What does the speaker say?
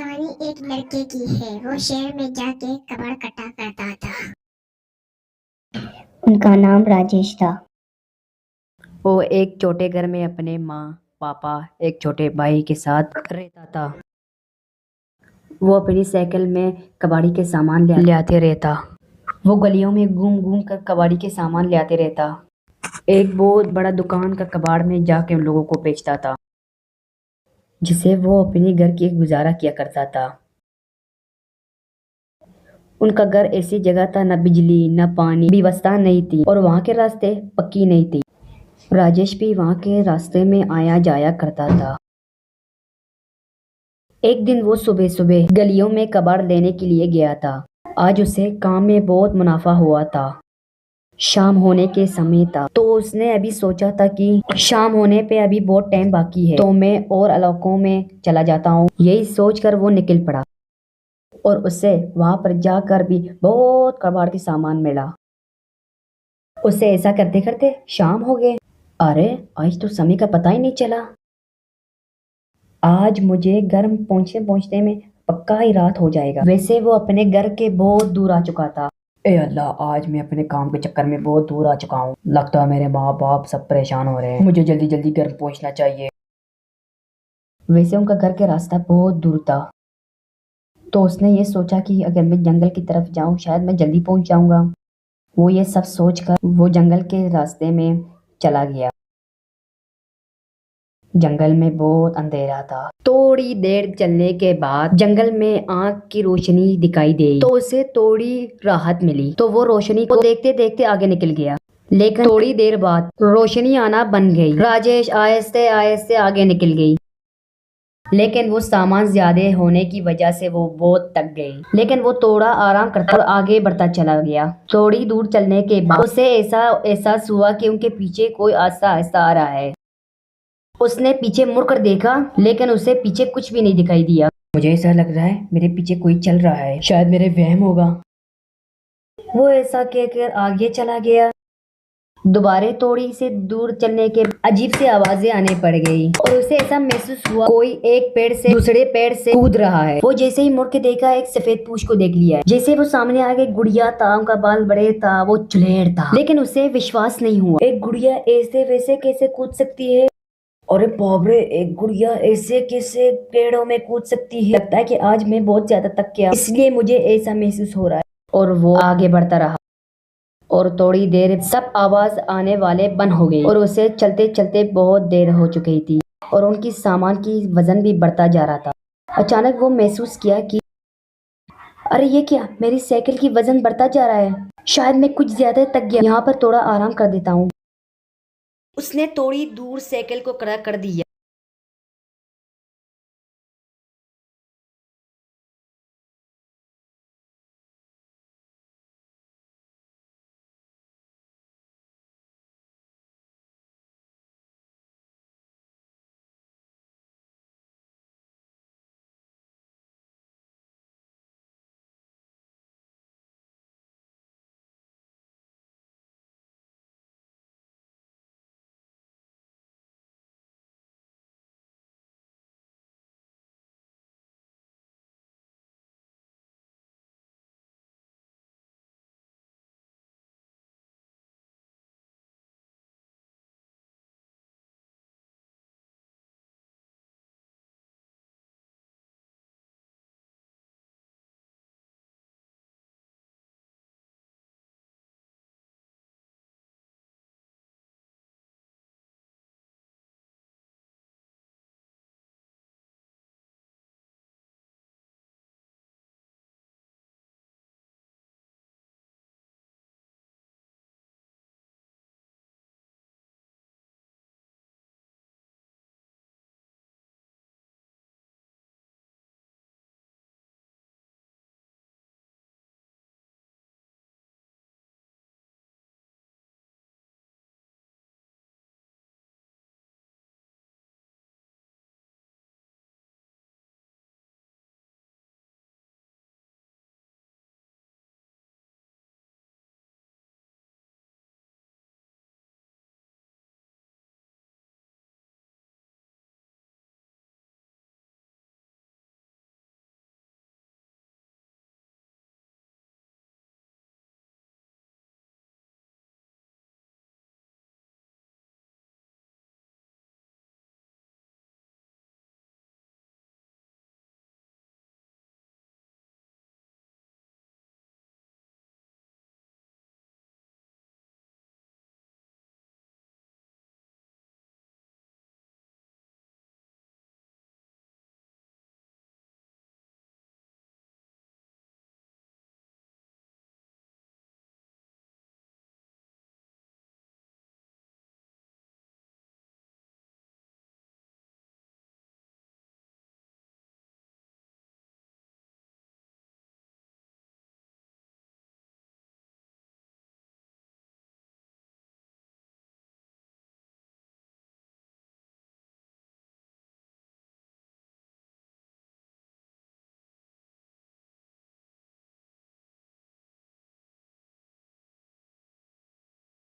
कहानी एक लड़के की है। वो शहर में जाके कबाड़ कटा करता था। उनका नाम राजेश था। वो एक छोटे घर में अपने माँ पापा एक छोटे भाई के साथ रहता था। वो अपनी साइकिल में कबाड़ी के सामान ले आते रहता। वो गलियों में घूम घूम कर कबाड़ी के सामान ले आते रहता। एक बहुत बड़ा दुकान का कबाड़ में जाके उन लोगों को बेचता था, जिसे वो अपने घर की गुजारा किया करता था। उनका घर ऐसी जगह था, न बिजली न पानी व्यवस्था नहीं थी और वहाँ के रास्ते पक्की नहीं थी। राजेश भी वहाँ के रास्ते में आया जाया करता था। एक दिन वो सुबह सुबह गलियों में कबाड़ लेने के लिए गया था। आज उसे काम में बहुत मुनाफा हुआ था। शाम होने के समय था, तो उसने अभी सोचा था कि शाम होने पे अभी बहुत टाइम बाकी है, तो मैं और इलाकों में चला जाता हूँ। यही सोचकर वो निकल पड़ा और उसे वहां पर जाकर भी बहुत कबाड़ के सामान मिला। उसे ऐसा करते करते शाम हो गए। अरे आज तो समय का पता ही नहीं चला। आज मुझे घर पहुंचते पहुंचते में पक्का ही रात हो जाएगा। वैसे वो अपने घर के बहुत दूर आ चुका था। ए अल्लाह, आज मैं अपने काम के चक्कर में बहुत दूर आ चुका हूँ। लगता है मेरे माँ बाप सब परेशान हो रहे हैं। मुझे जल्दी जल्दी घर पहुंचना चाहिए। वैसे उनका घर का रास्ता बहुत दूर था, तो उसने ये सोचा कि अगर मैं जंगल की तरफ जाऊं शायद मैं जल्दी पहुंच जाऊंगा। वो ये सब सोचकर वो जंगल के रास्ते में चला गया। जंगल में बहुत अंधेरा था। थोड़ी देर चलने के बाद जंगल में आग की रोशनी दिखाई दी, तो उसे थोड़ी राहत मिली। तो वो रोशनी को देखते देखते आगे निकल गया। लेकिन थोड़ी देर बाद रोशनी आना बंद गई। राजेश आहिस्ते आहिस्ते आगे निकल गई, लेकिन वो सामान ज्यादा होने की वजह से वो बहुत थक गई। लेकिन वो थोड़ा आराम करता और आगे बढ़ता चला गया। थोड़ी दूर चलने के बाद उसे ऐसा एहसास हुआ कि उनके पीछे कोई आहिस्ता आहिस्ता आ रहा है। उसने पीछे मुड़कर देखा, लेकिन उसे पीछे कुछ भी नहीं दिखाई दिया। मुझे ऐसा लग रहा है मेरे पीछे कोई चल रहा है, शायद मेरे वहम होगा। वो ऐसा कहकर आगे चला गया। दोबारा थोड़ी से दूर चलने के अजीब सी आवाजें आने पड़ गई और उसे ऐसा महसूस हुआ कोई एक पेड़ से दूसरे पेड़ से कूद रहा है। वो जैसे ही मुड़ के देखा, एक सफेद पूंछ को देख लिया। जैसे वो सामने आ गई, गुड़िया था, उनका बाल बड़े था, वो चुलेड़ था, लेकिन उसे विश्वास नहीं हुआ। एक गुड़िया ऐसे वैसे कैसे कूद सकती है? अरे बाप रे, एक गुड़िया ऐसे कैसे पेड़ों में कूद सकती है? लगता है कि आज मैं बहुत ज्यादा थक गया, इसलिए मुझे ऐसा महसूस हो रहा है। और वो आगे बढ़ता रहा और थोड़ी देर सब आवाज आने वाले बंद हो गई और उसे चलते चलते बहुत देर हो चुकी थी और उनकी सामान की वजन भी बढ़ता जा रहा था। अचानक वो महसूस किया कि अरे ये क्या, मेरी साइकिल की वजन बढ़ता जा रहा है। शायद मैं कुछ ज्यादा थक गया, यहाँ पर थोड़ा आराम कर देता हूँ। उसने थोड़ी दूर साइकिल को खड़ा कर दिया